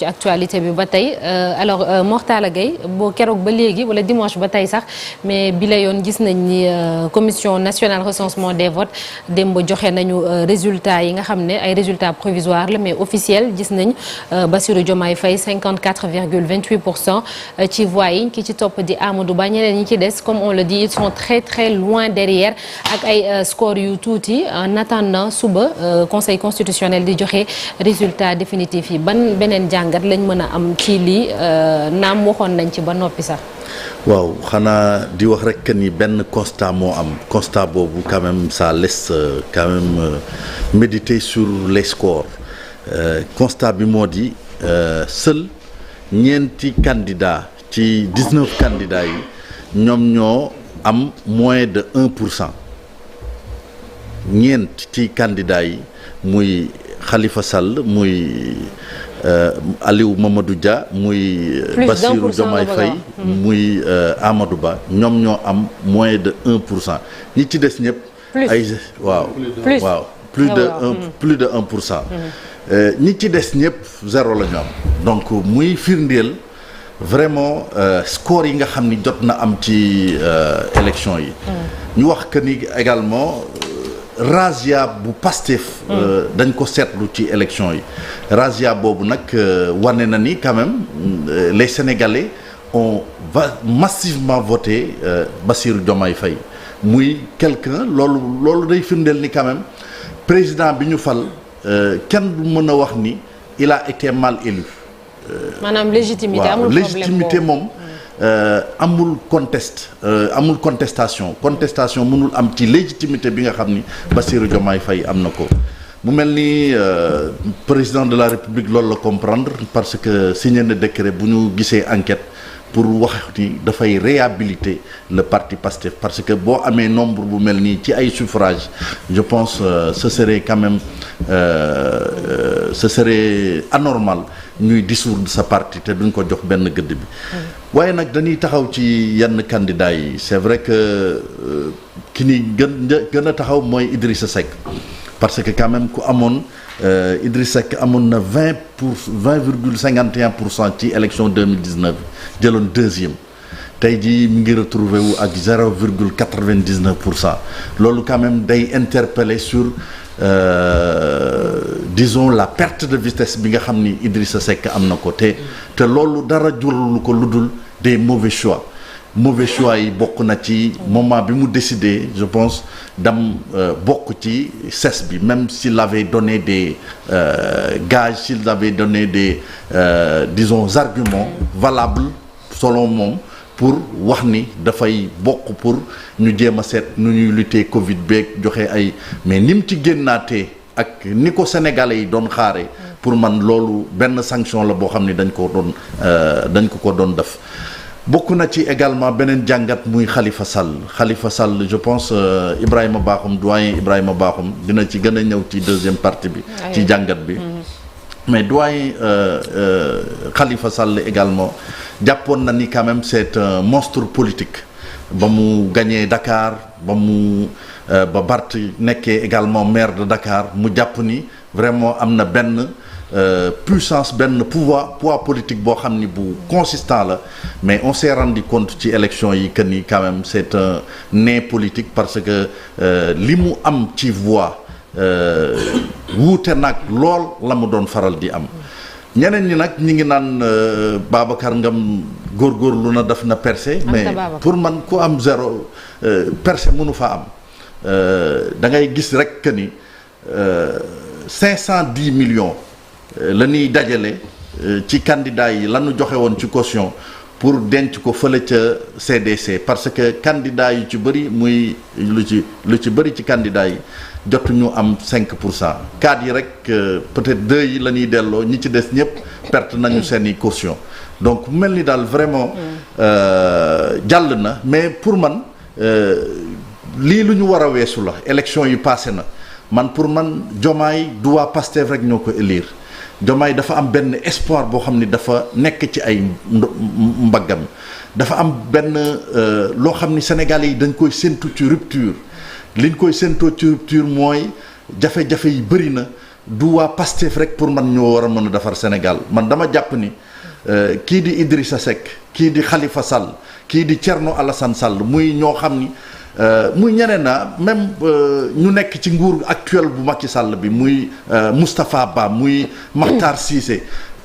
ci actualité bi ba tey alors Mor Talla Gueye boo keroog ba léegi wala dimanche ba tey sax mais bi la yoon gis nañ ni commission nationale recensement des votes démb joxe nañu résultats yi nga xam ne ay résultats provisoires la mais officiel gis nañ Bassirou Diomaye Faye 54,28% ci voix yi ki ci topp di Amadou Ba ñeneen ñi ci des comme on le dit ils sont très très loin derrière ak ay score yu tuuti en attendant suba conseil constitutionnel di joxe résultat définitif yi ban beneen jàng lañ mën a am ci lii naam waxoon nañ ci ba noppi sax. waaw xanaa di wax rek que ni benn constat moo am constat boobu quand même ça laisse quand même méditer sur les scores constat bi moo di seul ñeenti candidats ci 19 candidats yi ñoom ñoo am moins de 1%. ñeent ci candidats yi muy Khalifa Sall muy Aliou Mamadou Dia muy Bassirou Diomaye Faye muy Amadou Ba ñoom ñoo am moins de 1%. ñi ci des ñëpp ay waaw plus de 1%. ñi ci des ñëpp zéro la ñu am donc muy firndeel vraiment score yi nga xam ni jot na am ci élection yi ñu wax que ni également razzia bu Pastef dañ ko seetlu ci élection yi razzia boobu nag wane na ni quand même les Sénégalais ont massivement voté Bassirou Diomaye Faye muy quelqu'un loolu day firndeel ni quand même président bi ñu fal kenn du mën a wax ni il a été mal élu. maanaam légitimité amul problème légitimité moom amul contestation mënul am ci légitimité bi nga xam ni Bassirou Diomaye Faye am na ko mu mel ni président de la République loolu la comprendre parce que signé na décret bu ñu gisee enquête pour wax ni dafay réhabiliter le parti Pastef parce que boo amee nombre bu mel nii ci ay suffrages je pense ce serait quand même ce serait anormal ñuy dissoudre sa parti te duñ ko jox benn gëdd bi waaye nag dañuy taxaw ci yenn candidats yi c'est vrai que ki ni gën a taxaw mooy Idrissa Seck parce que quand même ku amoon Idrissa Seck amoon na 20,51% ci élection 2019 jëloon deuxième tey jii mi ngi retrouvé wu ak 0,99% loolu quand même day interpeller sur disons la perte de vitesse bi nga xam ni Idrissa Seck am na ko te loolu dara juralu ko lu dul des mauvais choix yi bokk na ci moment bi mu décidé je pense dam bokk ci CESE bi même s'il avait donné des gages s'il avait donné des disons arguments valables selon moom pour wax ni dafay bokk pour ñu jéem a seet nu ñuy lutter Covid beeg joxe ay mais ni mu ci génnaatee ak ni ko sénégalais yi doon xaare pour man loolu benn sanction la boo xam ni dañ ko doon def bokk na ci également beneen jàngat muy Khalifa Sall je pense Ibrahima Bakhoum doyen Ibrahima Bakhoum dina ci gën a ñëw ci deuxième partie bi ci jàngat bi mais doyen Khalifa Sall également jàppoon na ni quand même c'est un monstre politique ba mu gagné Dakar ba Barth nekkee également maire de Dakar mu jàpp ni vraiment am na benn puissance benn poids politique boo xam ni bu consistant la mais on s'est rendu compte ci élection yi que ni quand même c'est un né politique parce que li mu am ci voix wuute nag lool la mu doon faral di am ñeneen ñi nag ñi ngi naan Babacar Ngam góorgóorlu na def na percé mais pour man ku am zéro percé mënu fa am da ngay gis rek que ni 510 millions la ñuy dajale ci candidats yi la ñu joxe woon ci caution pour denc ko fële ca CDC parce que candidats yu ci bëri muy lu ci bëri ci candidats yi jotuñu am 5%. cadres yi rek peut-être 2 yi la ñuy delloo ñi ci des ñëpp perte nañu seeni caution donc mu mel ni daal vraiment jàll na mais pour man lii lu ñu war a weesu la élection yi passé na man pour man Diomaye du waa Pastef rek ñoo ko élire Diomaye dafa am benn espoir boo xam ni dafa nekk ci ay mbaggam dafa am benn loo xam ni Sénégalais yi dañ koy séntu ci rupture liñ koy séntoo ci rupture mooy jafe-jafe yi bëri na du waa Pastef rek pour man ñoo war a mën a defar Sénégal man dama jàpp ni kii di Idrissa Seck kii di Khalifa Sall kii di Thierno Alassane Sall muy ñoo xam ni muy ñeneen na même ñu nekk ci nguur actuel bu Macky Sall bi muy Moustapha Ba muy Makhtar Cissé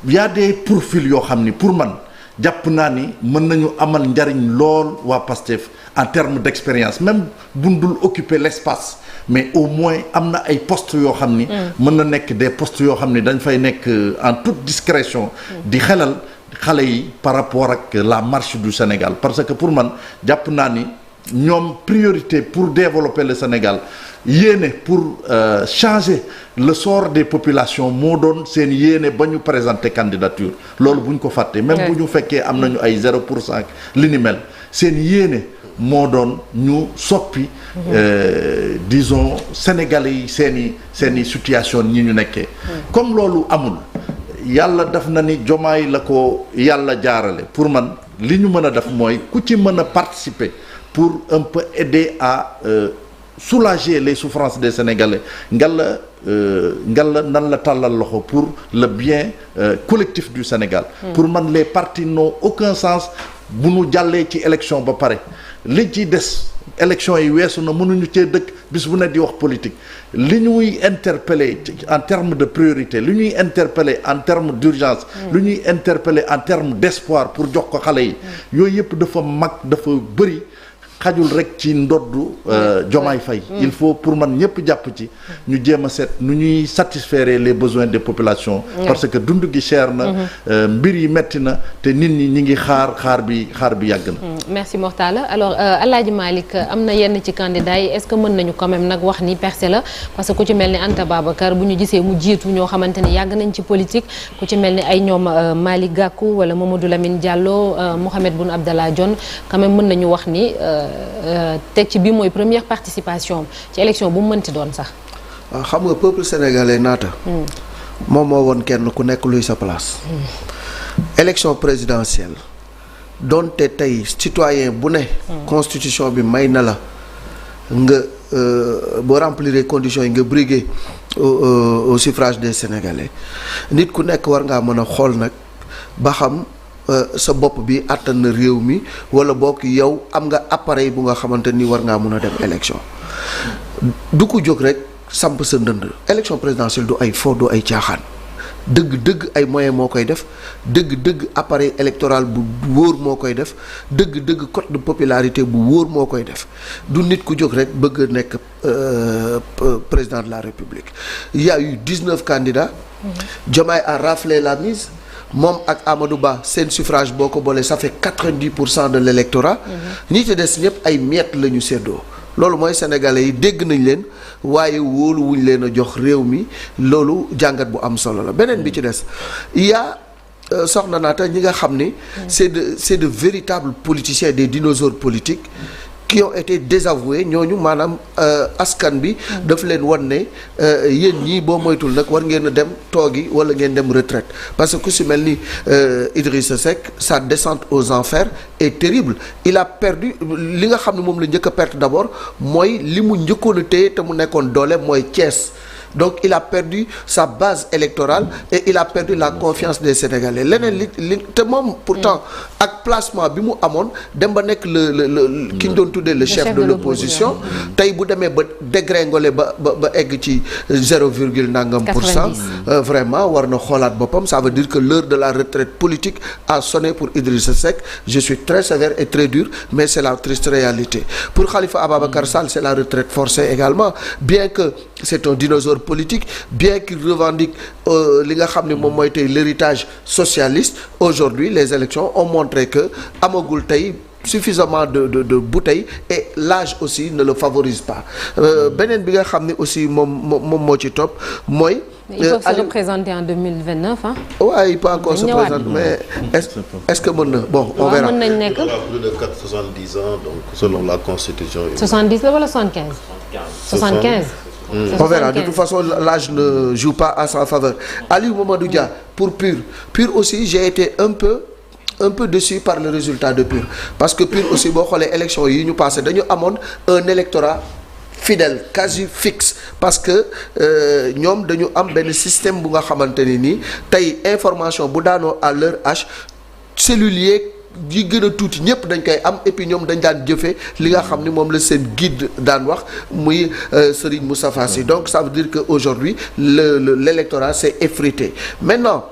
y a des profils yoo xam ni pour man jàpp naa ni mën nañu amal njariñ lool waa Pastef en termes d'expérience même bundul occuper l'espace mais au moins am na ay postes yoo xam ni mën na nekk des postes yoo xam ni dañ fay nekk en toute discrétion di xelal xale yi par rapport ak la marche du Sénégal parce que pour man jàpp naa ni ñoom priorité pour développer le Sénégal yéene pour changer le sort des populations moo doon seen yéene ba ñu présenter candidature loolu bu ñu ko fàtte même bu ñu fekkee am nañu ay 0% li ni mel seen yéene moo doon ñu soppi disons sénégalais yi seeni situation ñi ñu nekkee comme loolu amul yàlla def na ni Diomaye la ko yàlla jaarale pour man li ñu mën a def mooy ku ci mën a participer pour un peu aider à soulager les souffrances des Sénégalais ngalla nan la tàllal loxo pour le bien collectif du Sénégal pour man les partis n'ont aucun sens bu nu jàllee ci élection ba pare li ci des élection yi weesu na mënuñu cee dëkk bis bu ne di wax politique li ñuy interpeller en termes de priorité li ñuy interpeller en termes d'urgence li ñuy interpeller en termes d'espoir pour jox ko xale yi yooyu yëpp dafa mag dafa bëri xajul rek ci ndoddu Diomaye Faye il faut pour man ñëpp jàpp ci ñu jéem a seet nu ñuy satisfaire les besoins des populations parce que dund gi cher na mbir yi metti na te nit ñi ngi xaar bi yàgg na merci Mortala alors Alaaji Malick am na yenn ci candidats yi est-ce que mën nañu quand même nag wax ni percé la parce que ku ci mel ni Anta Babacar bu ñu gisee mu jiitu ñoo xamante ni yàgg nañ ci politique ku ci mel ni ay ñoom Malick Gakou wala Mamadou Lamine Diallo Mohamed Boun Abdallah Dionne quand même mën nañu wax ni teg ci bii mooy première participation ci élection bu mu mënti doon sax. waaw xam nga peuple sénégalais naata. moom moo woon kenn ku nekk luy sa place. élection présidentielle donte tey citoyen bu ne. constitution bi may na la nga boo remplir conditions yi nga briguer au suffrage des sénégalais nit ku nekk war ngaa mën a xool nag ba xam. sa bopp bi àttan na réew mi wala bokk yow am nga appareil bu nga xamante ni war ngaa mën a dem élection du ko jóg rek samp sa ndënd élection présidentielle du ay fo du ay caaxaan dëgg-dëgg ay moyens moo koy def dëgg-dëgg appareil électoral bu wóor moo koy def dëgg-dëgg cote de popularité bu wóor moo koy def du nit ku jóg rek bëgg a nekk président de la République il y a eu 19 candidats Diomaye a raflé la mise moom ak Amadou Ba seen suffrage boo ko boolee ça fait 90% de l'électorat ñi ci des ñëpp ay miettes la ñu séddoo loolu mooy sénégalais yi dégg nañ leen waaye wóolu wuñ leen a jox réew mi loolu jàngat bu am solo la beneen bi ci des il y a soxna naata ñi nga xam ni c'est de véritables politiciens des dinosaures politiques qui ont été désavoués ñooñu maanaam askan bi daf leen wan ne yéen ñii boo moytul nag war ngeen a dem toogi wala ngeen dem retraite parce que ku si mel ni Idrissa Seck sa descente aux enfers est terrible il a perdu li nga xam ne moom la njëkk a perte d'abord mooy li mu njëkkoon a téye te mu nekkoon doole mooy Thiès donc il a perdu sa base électorale et il a perdu la confiance des Sénégalais leneen li te moom pourtant ak placement bi mu amoon dem ba nekk le ki ñu doon tuddee le chef de l'opposition tey bu demee ba dégringolé ba egg ci 0 virgule nangam pour cent vraiment war na xoolaat boppam ça veut dire que l'heure de la retraite politique a sonné pour Idrissa Seck je suis très sévère et très dur mais c'est la triste réalité pour Khalifa Ababacar Sall c'est la retraite forcée également bien que c'est un dinosaure politique bien qu'il revendique li nga xam ne moom mooy tey l'héritage socialiste aujourd'hui les élections ont montré que amagul tey suffisamment de bouteilles et l'âge aussi ne le favorise pas beneen bi nga xam ne aussi moom moo ci topp mooy il faut se représenter en 2029 ah. waaw il peut encore se présenter mais est-ce que mën na bon on verra. mën nañ nekk plus de 70 ans donc selon la constitution. 70 la wala 75. 75. On verra de toute façon l'âge ne joue pas à sa faveur. Aliou Mamadou Dia pour PUR aussi j'ai été un peu déçu par le résultat de PUR parce que PUR aussi boo xoolee élection yi ñu passé dañu amoon un électorat fidèle quasi fixe parce que ñoom dañu am benn système bu nga xamante ni nii tey information bu daanoo à l'heure H cellulier yi gën a tuuti ñëpp dañ koy am et puis ñoom dañ daan jëfe li nga xam ni moom la seen guide daan wax muy Serigne Moustapha Sy donc ça veut dire que aujourd'hui l'électorat s'est effrité maintenant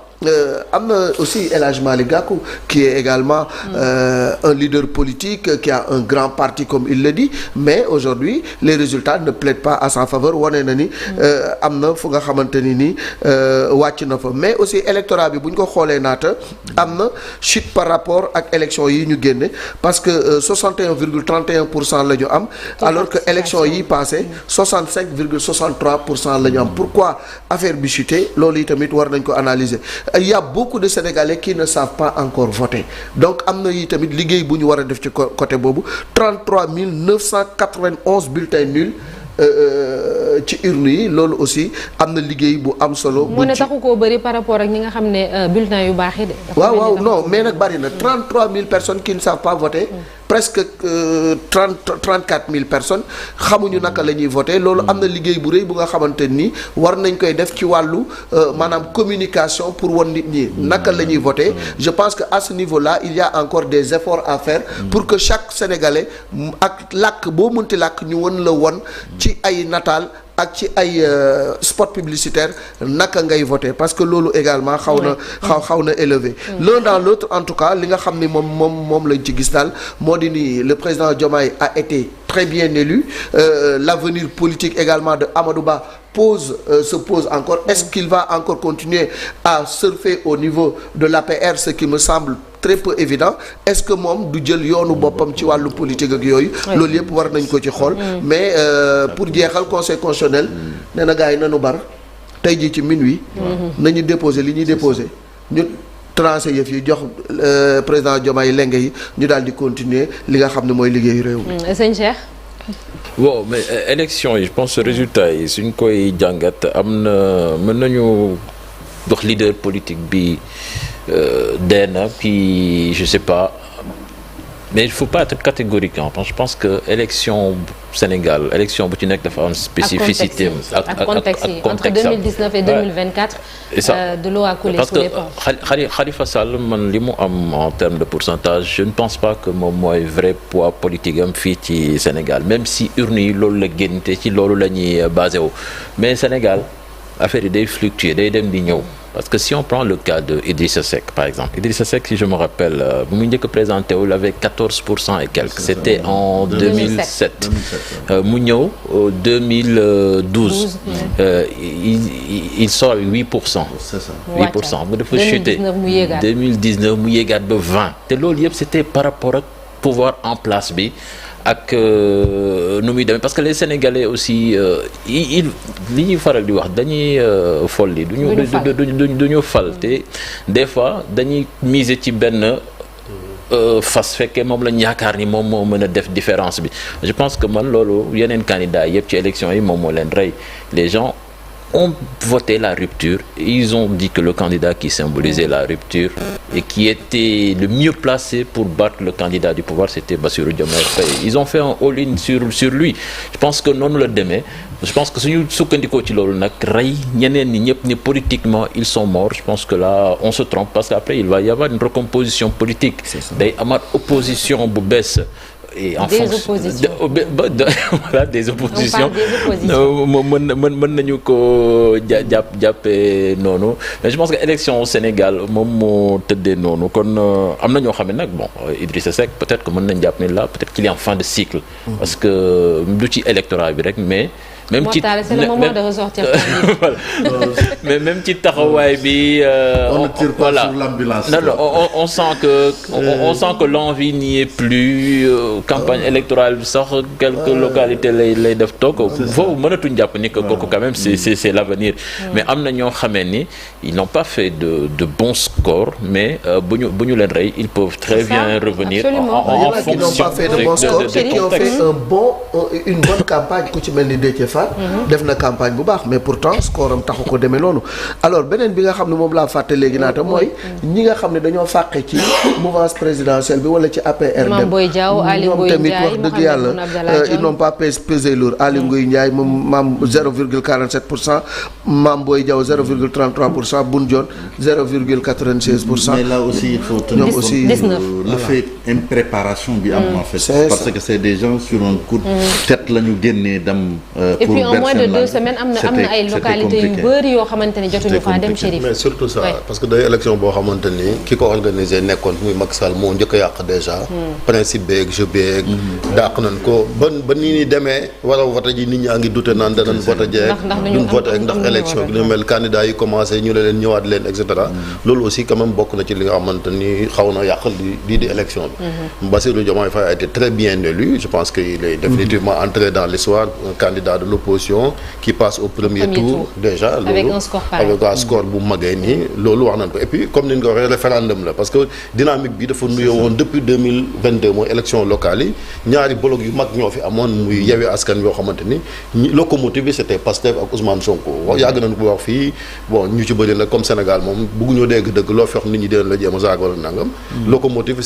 am na aussi El Hadj Malick Gakou qui est également un leader politique qui a un grand parti comme il le dit mais aujourd'hui les résultats ne plaident pas à sa faveur wane na ni am na fu nga xamante ni nii wàcc na fa mais aussi électorat bi bu ñu ko xoolee naata am na chute par rapport ak élection yi ñu génne parce que 61,31% la ñu am alors que élection yi passé 65,63% la ñu am pourquoi affaire bi chuté loolu yi tamit war nañ ko analyser. Il y a beaucoup de Sénégalais qui ne savent pas encore voter donc am na yi tamit liggéey bu ñu war a def ci côté boobu 33 991 bulletins nuls ci urne yi loolu aussi am na liggéey bu am solo. mu ne taxu koo bëri par rapport ak ñi nga xam ne bulletins yu baax yi de. waaw non mais nag bari na 33 000 personnes qui ne savent pas voter. presque 34 000 personnes xamuñu naka la ñuy voter loolu am na liggéey bu rëy bu nga xamante ni war nañ koy def ci wàllu maanaam communication pour won nit ñi naka la ñuy voter je pense que à ce niveau-là il y a encore des efforts à faire pour que chaque Sénégalais ak làkk boo mënti làkk ñu won la won ci ay nataal ak ci ay spot publicitaire naka ngay voter parce que loolu également xaw na élevé l'un dans l'autre en tout cas li nga xam ni moom lañ ci gis daal moo di ni le président Diomaye a été très bien élu l'avenir politique également de Amadou Ba se pose encore est-ce qu'il va encore continuer à surfer au niveau de l'APR ce qui me semble très peu évident est-ce que moom du jël yoonu boppam ci wàllu politique ak yooyu loolu yëpp war nañ ko ci xool mais pour jeexal conseil constitutionnel nee na gars yi nanu bar tey jii ci minuit nañu déposer li ñuy déposer ñu tranché yëf yi jox président Diomaye lenge yi ñu daal di continuer li nga xam ne mooy liggéeyu réew mi sëñ Cheikh bon mais élection yi je pense résultat yi suñ koy jàngat am na mën nañu dox leader politique bi dee na puis je sais pas mais il faut pas être catégorique je pense que élection Sénégal élection bu ci nekk dafa am spécificité ak contexte yi entre 2019 et 2024 de l'eau a coulé sous les ponts parce que Khalifa Sall man li mu am en termes de pourcentage je ne pense pas que moom mooy vrai poids politique am fii ci Sénégal même si urne yi loolu la génn te ci loolu la ñuy basé wu mais Sénégal affaire yi day fluctuer day dem di ñëw parce que si on prend le cas de Idrissa Seck par exemple Idrissa Seck si je me rappelle bu mu njëkk présenté wu il avait 14% et quelques c'était en 2007 mu ñëw 2012 il sort avec 8%. C'est ça 8% mu dafa chuté 2019 mu yéegaat ba 20 te loolu yëpp c'était par rapport ak pouvoir en place bi ak nu muy demee parce que les Sénégalais aussi li ñuy faral di wax dañuy folli duñu fal te des fois dañuy miser ci benn fas fekkee moom lañ yaakaar ni moom moo mën a def différence bi je pense que man loolu yeneen candidats yëpp ci élection yi moom moo leen rey les gens ont voté la rupture et ils ont dit que le candidat qui symbolisait la rupture et qui était le mieux placé pour battre le candidat du pouvoir c'était Bassirou Diomaye Faye ils ont fait un all-in sur lui je pense que noonu la demee je pense que suñu sukkandikoo ci loolu nag rey ñeneen ñi ñëpp ni politiquement ils sont morts je pense que là on se trompe parce qu'après il va y avoir une recomposition politique day amaat opposition bu bees et en fonction voilà des oppositions mën nañu ko jàppee noonu mais je pense que élection au Sénégal moom moo tëddee noonu kon am na ñoo xam ne nag bon Idrissa Seck peut-être que mën nañ jàpp ne là peut-être qu'il est en fin de cycle parce que du ci électorat bi rek mais même ci c'est le moment de ressortir voilà. mais même ci taxawaay bi on ne tire pas sur l'ambulance on sent que l'envie n'y est plus campagne électorale bi sax quelques localités lay def toog foofu mënatuñ jàpp ni que kooku quand même c'est l'avenir mais am na ñoo xamee ni ils n'ont pas fait de bons scores mais bu ñu leen rey ils peuvent très bien revenir en fonction qui n'ont pas fait de bons scores qui ont fait une bonne campagne ku ci mel ni Déthié Fall. def na campagne bu baax mais pourtant score am taxu ko demee noonu. alors beneen bi nga xam ne moom laa fàtte léegi naata mooy ñi nga xam ne dañoo fàqe ci mouvance présidentielle bi wala ci APR. Mame Boye Diao Aly Ngouille Ndiaye ñoom tamit wax dëgg yàlla ils n'ont pas pesé lourd. Aly Ngouille Ndiaye moom maam 0,47%, Mame Boye Diao 0,33%, Boun Dionne 0,96%. mais là aussi il faut tenir compte le fait impréparation bi am en fait. parce que c'est des gens sur un coup de tête la ñu génnee dem. et puis en moins de 2 semaines am na ay localités yu bëri yoo xamante ni jotuñu faa dem Chérif. mais surtout ça parce que day élection boo xamante ni ki ko organisé nekkoon muy Macky Sall moo njëkk a yàq déjà. principe beeg jeu beeg. dàq nañ ko ba nii ni demee war a voté ji nit ñaa ngi dute naan danañ voté jeeg. duñ voté ndax élection bi ñu mel candidat yi commencé ñu leen ñëwaat leen et cetera. loolu aussi quand même bokk na ci li nga xamante ni xaw na yàq lii di élection bi. Bassirou Diomaye Faye a été très bien élu je pense qu'il est définitivement entré dans l'histoire un candidat de l'opposition qui passe au premier tour déjà avec un score bu magee nii loolu wax nañ ko et puis comme ni ñu ko waxee référendum la parce que dynamique bi dafa nuyoo woon depuis 2022 mooy élection locale yi ñaari bloc yu mag ñoo fi amoon muy Yewwi Askan yoo xamante ni locomotive bi c'était Pastef ak Ousmane Sonko yàgg nañ ko wax fii bon ñu ci bëri nag comme Sénégal moom bëgguñoo dégg dëgg loo fi wax nit ñi deen la jéem a zaag wala nangam locomotive bi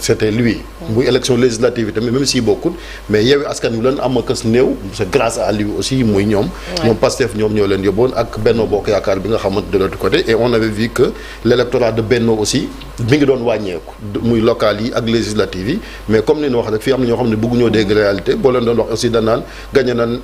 c'était lui muy élection législative yi tamit même si bokkul mais Yewwi Askan wi leen am a kës néew c'est grâce à lui aussi muy ñoom Pastef ñoom ñoo leen yóbboon ak Benno Bokk Yaakaar bi nga xamante de l'autre côté et on avait vu que l'électorat de Benno aussi mi ngi doon wàññeeku muy local yi ak législative yi mais comme ni ñu wax rek fii am na ñoo xam ne bëgguñoo dégg réalité boo leen doon wax aussi danaan gagné nan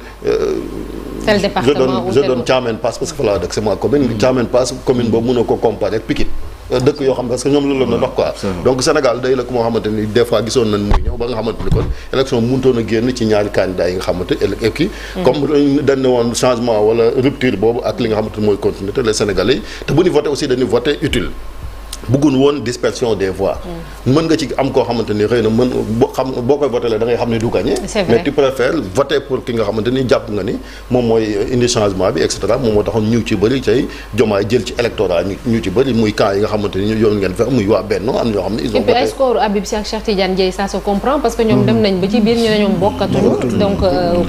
je donne Thiamène Pass parce que fa laa dëkk c'est ma commune Thiamène Pass commune boobu mën a ko comparer ak Pikine dëkk yoo xam parce que ñoom loolu la dox quoi donc Sénégal day la ko moo xamante ni des fois gisoon nañ muy ñëw ba nga xamante ni kon élection mënutoon a génn ci ñaari candidats yi nga xamante et puis comme dañ ne woon changement wala rupture boobu ak li nga xamante ni mooy continuité les Sénégalais yi te bu ñu voté aussi dañuy voté utile bëggun woon dispersion des voix mën nga ci am koo xamante ni xëy na boo koy voté la da ngay xam ne du gagné mais tu préfères voter pour ki nga xamante ni jàpp nga ni moom mooy indi changement bi et cetera moom moo taxoon ñu ci bëri tey Diomaye jël ci électorat ñu ci bëri muy camp yi nga xamante ni yoon ngeen fa muy waa Benno am ñoo xam ne ils ont voté. et puis ay score Habib Sy ak Cheikh Tidiane Dièye ça se comprend parce que ñoom dem nañ ba ci biir ñu ne ñoom bokkatuñu donc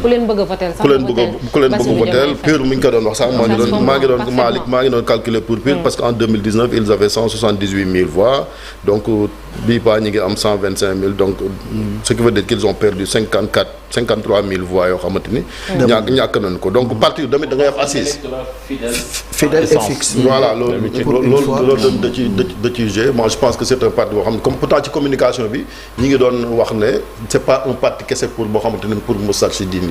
ku leen bëgg a voté sax ku leen bëgg voté pur mi ngi ko doon wax sax maa ngi doon calculer pour pur parce que en 2019 ils avaient 178 000 voix donc bii pas ñi ngi am 125 000 donc ce qui veut dire qu'ils ont perdu 53 000 voix yoo xamante ni ñàkk nañ ko donc parti tamit da ngay am assise fidèle et fixe voilà loolu da ci jeu moi je pense que c'est un parti boo xam ne comme pourtant ci communication bi ñi ngi doon wax ne c'est pas un parti kese pour boo xamante ni pour Moustarchidine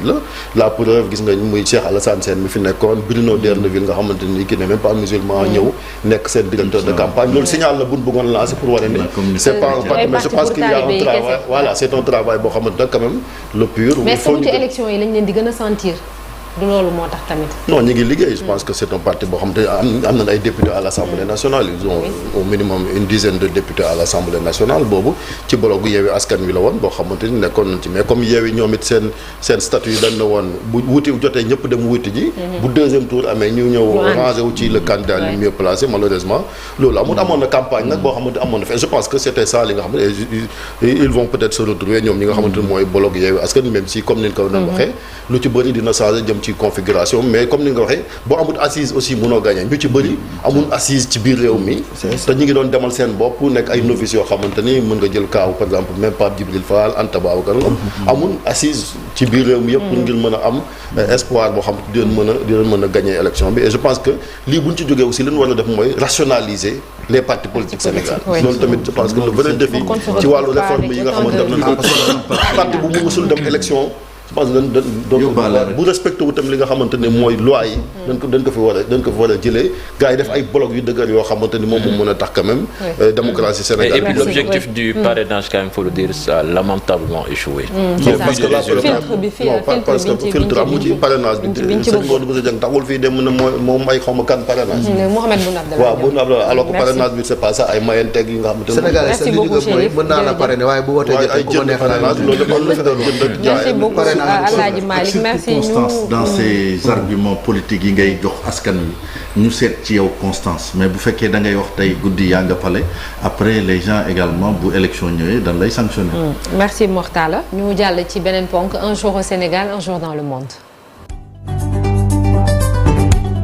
la preuve gis nga muy Cheikh Alassane Sène mi fi nekkoon Bruno D'erneville nga xamante ni qui n'est même pas musulman ñëw nekk seen directeur de campagne loolu signal la buñ bëggoon lancer pour wane ne c'est pas un parti mais je pense qu'il y a un travail voilà c'est un travail boo xamante ne quand même le pur mais est-ce que ci élection yi lañ leen di gën a sentir du loolu moo tax tamit. non ñu ngi liggéey je pense que c'est un parti boo xam te am nañ ay députés à l'Assemblée nationale ils ont au minimum une dizaine de députés à l'Assemblée nationale boobu ci bloc Yewwi Askan Wi la woon boo xamante ni nekkoon nañ ci mais comme Yewwi ñoom it seen statut yi dañ na woon bu wuti jotee ñëpp dem wuti ji bu deuxième tour amee ñu ñëw rangé wu ci le candidat le mieux placé malheureusement loolu amoon na campagne nag boo xamante amoon na fi je pense que c'était ça li nga xam ne ils vont peut-être se retrouver ñoom ñi nga xamante ni mooy bloc Yewwi Askan Wi même si comme ni ñu ko doon waxee lu ci bëri dina changer jëm ci configuration mais comme ni nga waxee boo amul assise aussi mënoo gagner ñu ci bëri amul assise ci biir réew mi te ñu ngi doon demal seen bopp nekk ay novices yoo xamante ni mën nga jël kaaw par exemple même Pape Djibril Fall Anta Babacar amul assise ci biir réew mi yëpp pour ngir mën a am espoir boo xam ne dinañ mën a gagner élection bi et je pense que lii buñ ci jógee aussi li ñu war a def mooy rationaliser les partis politiques Sénégal loolu tamit je pense que le vrai défi ci wàllu réforme yi nga xamante ne parti bu mu musul dem élection je pense que bu respecté wu tam li nga xamante ne mooy loi yi dañ ko fi war a jëlee gars yi def ay blocs yu dëgër yoo xamante ni moom mën a tax quand même démocratie Sénégal et puis l'objectif du parrainage quand même faut le dire ça a lamentablement échoué parce que parce que filtre amu ci parrainage bi sëñ Modou Bousso Dieng taxul fii dem na moom ay xawma kan parrainage Mouhamed Boun Abdallah waaw Boun Abdallah alors que parrainage bi c'est pas ça ay mayenteeg yi nga xamante ne Sénégal sa li ñu mooy mën naa la parrainer waaye bu wootee ay jënd parrainage loolu la fi doon jënd jaay Alaaji Malick merci constance dans ces arguments politiques yi ngay jox askan wi ñu seet ci yow constance mais bu fekkee da ngay wax tey guddi yaa nga pale après les gens également bu élection ñëwee dañ lay sanctionner. Merci Mortala ñu jàll ci beneen ponk un jour au Sénégal un jour dans le monde.